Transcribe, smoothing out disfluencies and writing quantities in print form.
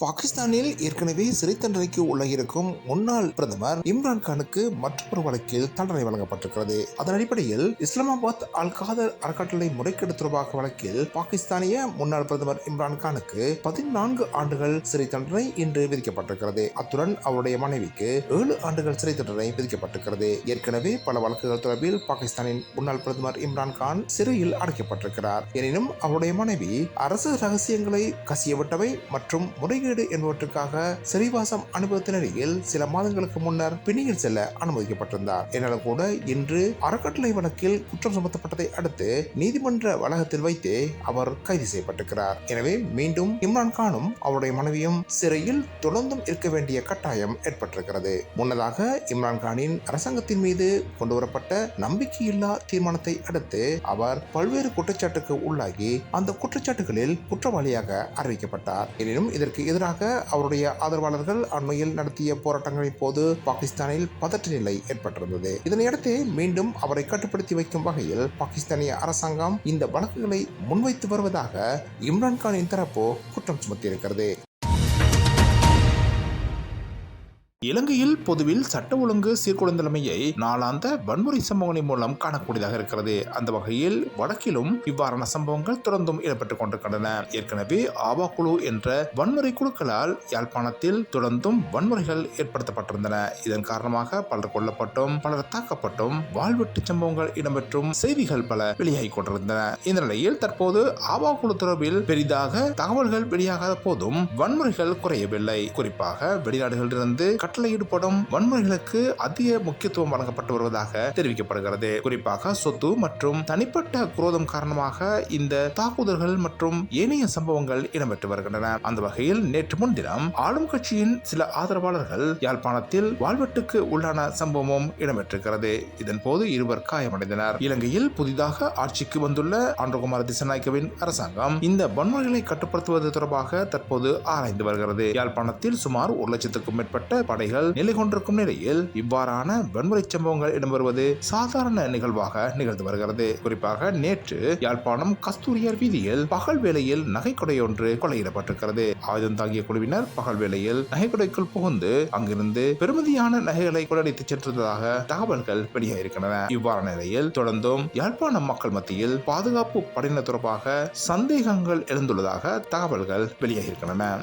பாகிஸ்தானில் ஏற்கனவே சிறை தண்டனைக்கு உள்ளிருக்கும் முன்னாள் பிரதமர் இம்ரான் கானுக்கு மற்றொரு வழக்கில் தண்டனை வழங்கப்பட்டிருக்கிறது. அதன் அடிப்படையில் இஸ்லாமாபாத் அல் காதர் அறக்கட்டளை முறைகேடு தொடர்பாக வழக்கில் பாகிஸ்தானிய முன்னாள் பிரதமர் இம்ரான் கானுக்கு 14 ஆண்டுகள் சிறை தண்டனை இன்று விதிக்கப்பட்டிருக்கிறது. அத்துடன் அவருடைய மனைவிக்கு 7 ஆண்டுகள் சிறை தண்டனை விதிக்கப்பட்டிருக்கிறது. ஏற்கனவே பல வழக்குகள் தொடர்பில் பாகிஸ்தானின் முன்னாள் பிரதமர் இம்ரான் கான் சிறையில் அடைக்கப்பட்டிருக்கிறார். எனினும் அவருடைய மனைவி அரசு ரகசியங்களை கசியவிட்டவை மற்றும் முறைகேடு என்பவற்றுக்காக சிறைவாசம் அனுபவித்த நிலையில் சில மாதங்களுக்கு முன்னர் பிணையில் செல்ல அனுமதிக்கப்பட்டிருந்தார். என்னாலும் கூட இன்று அறக்கட்டளை வழக்கில் குற்றம் சுமத்தப்பட்டதை அடுத்து நீதிமன்ற வளாகத்தில் வைத்தே அவர் கைது செய்யப்பட்டிருக்கிறார். எனவே மீண்டும் இம்ரான் கானும் அவருடைய மனைவியும் சிறையில் தொடர்ந்தும் இருக்க வேண்டிய கட்டாயம் ஏற்பட்டிருக்கிறது. முன்னதாக இம்ரான் கானின் அரசாங்கத்தின் மீது கொண்டுவரப்பட்ட நம்பிக்கையில்லா தீர்மானத்தை அடுத்து அவர் பல்வேறு குற்றச்சாட்டுக்கு உள்ளாகி அந்த குற்றச்சாட்டுகளில் குற்றவாளியாக அறிவிக்கப்பட்டார். எனினும் இதற்கு எதிராக அவருடைய ஆதரவாளர்கள் அண்மையில் நடத்திய போராட்டங்களின் போது பாகிஸ்தானில் பதற்ற நிலை ஏற்பட்டிருந்தது. இதனையடுத்து மீண்டும் அவரை கட்டுப்படுத்தி வைக்கும் வகையில் பாகிஸ்தானிய அரசாங்கம் இந்த வழக்குகளை முன்வைத்து வருவதாக இம்ரான் கானின் தரப்பு குற்றம் சுமத்தியிருக்கிறது. இலங்கையில் பொதுவில் சட்ட ஒழுங்கு சீர்குலைந்தமையை நாளாந்த வன்முறை சம்பவங்களின் மூலம் காணக்கூடியதாக இருக்கிறது. அந்த வகையில் வடக்கிலும் இவ்வாறான சம்பவங்கள் தொடர்ந்தும் இடம்பெற்றுக் கொண்டிருக்கின்றன. ஏற்கனவே ஆவா குழு என்ற வன்முறை குழுக்களால் யாழ்ப்பாணத்தில் தொடர்ந்தும் வன்முறைகள் ஏற்படுத்தப்பட்டிருந்தன. இதன் காரணமாக பலர் கொல்லப்பட்டும் பலர் தாக்கப்பட்டும் வாழ்வெட்டு சம்பவங்கள் இடம்பெற்றும் செய்திகள் பல வெளியாகிக் கொண்டிருந்தன. இந்த நிலையில் தற்போது ஆவா குழு தொடர்பில் பெரிதாக தகவல்கள் வெளியாகாத போதும் வன்முறைகள் குறையவில்லை. குறிப்பாக வெளிநாடுகளிலிருந்து ஈடுபடும் வன்முறைகளுக்கு அதிக முக்கியத்துவம் வழங்கப்பட்டு வருவதாக தெரிவிக்கப்படுகிறது. குறிப்பாக சொத்து மற்றும் தனிப்பட்ட குரோதம் காரணமாக இந்த தாக்குதல்கள் மற்றும் ஏனைய சம்பவங்கள் இடம்பெற்று வருகின்றன. அந்த வகையில் நேற்று முன்தினம் ஆளும் கட்சியின் சில ஆதரவாளர்கள் யாழ்ப்பாணத்தில் வாழ்வெட்டுக்கு உள்ளான சம்பவமும் இடம்பெற்றிருக்கிறது. இதன் போது 2 காயமடைந்தனர். இலங்கையில் புதிதாக ஆட்சிக்கு வந்துள்ள அனுரகுமார திசாநாயக்கவின் அரசாங்கம் இந்த வன்முறைகளை கட்டுப்படுத்துவது தொடர்பாக தற்போது ஆராய்ந்து வருகிறது. யாழ்ப்பாணத்தில் சுமார் 1 லட்சத்துக்கும் மேற்பட்ட நிலை கொண்டிருக்கும் நிலையில் இவ்வாறான வன்முறை சம்பவங்கள் இடம்பெறுவது சாதாரண நிகழ்வாக நிகழ்ந்து வருகிறது. குறிப்பாக நேற்று யாழ்ப்பாணம் கஸ்தூரியார் வீதியில் பகல் வேளையில் நகைக்கொடை ஒன்று கொள்ளையிடப்பட்டிருக்கிறது. ஆயுதம் தாங்கிய குழுவினர் பகல் வேளையில் நகைக்கொடைக்குள் புகுந்து அங்கிருந்து பெருமதியான நகைகளை கொள்ளையடித்து சென்றதாக தகவல்கள் வெளியாகியிருக்கின்றன. இவ்வாறான நிலையில் தொடர்ந்தும் யாழ்ப்பாணம் மக்கள் மத்தியில் பாதுகாப்பு படையினர் தொடர்பாக சந்தேகங்கள் எழுந்துள்ளதாக தகவல்கள் வெளியாகியிருக்கின்றன.